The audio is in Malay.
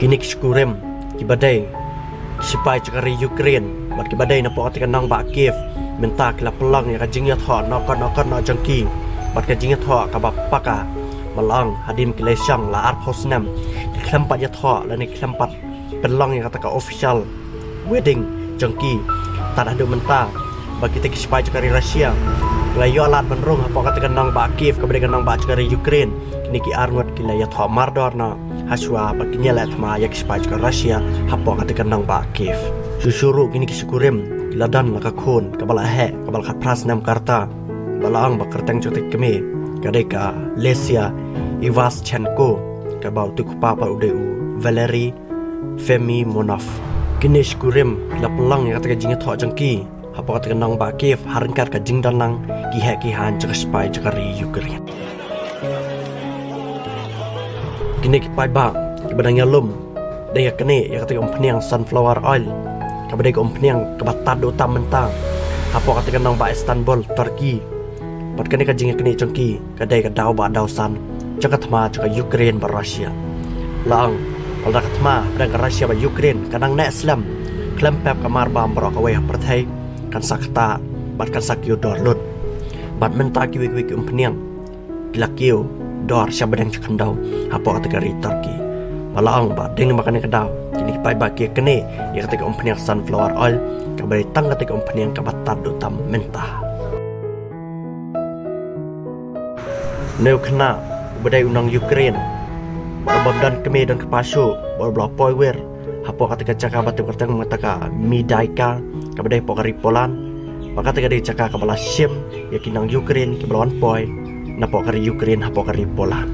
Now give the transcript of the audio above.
Kini kiskurem kibadai sipai cakari Ukraine bat kibadai na po atikan nang ba Kiev minta kila pelang ya kajing ya tho nokon na jangki bat kajing ya tho kabapaka malang hadim kila syang la ar posnam klampat ya tho la ni klampat pelang ya kata official wedding jangki tak ada menta bagi kita sipai cakari Rusia layo alat benrung apa katakan nang ba Kiev kabadai nang ba cakari Ukraine kini ki arngot kila ya tho mardor na haswa baginya lah tma yak spaj ke Rusia hapo katakan nang ba Kiev susuru kini kisukurim iladan lakakon kabala he kabal khat pras nam karta balaang bakartang jotik keme kadeka Lesia Ivaschenko kabau tukpa pa udeu Valery Femimonov kini sikurim lapelang yang katakan jinga tho jangki hapo katakan nang ba Kiev harengkar ka jingdan nang ki he ki han jaka spaj jakari Ukraine kini kipai ba kibadang yalum dan ya kene ya kata kompeniang sunflower oil kabadai kompeniang kabatad utam mentang apa kata nang ba Istanbul Turki pat kene ka jinga kene chongki kadai ka daw ba daw san jakat ma jaka Ukraine ba Russia lang alda katma dan ka Russia ba Ukraine kanang na Islam klempep kamar ba ambro ka way perthai kan sakta bat kan sakyo dorlut bat menta ki wik kompeniang kilakio dor syabadang cakandau apa kata kari Turki malaang ba ding makan kadau kini pai ba kia kene ya kata kompeni sunflower oil kabari tang kata kompeni yang kabatar dutam mentah neu kena badai unang Ukraine babdan keme dan kepasu bla poiwer apa kata caka batu kertang mataka midaika kabadai pokari Poland maka kata caka kabala sim yakinang Ukraine kibalawan poi napok kari Ukraine hapok kari Poland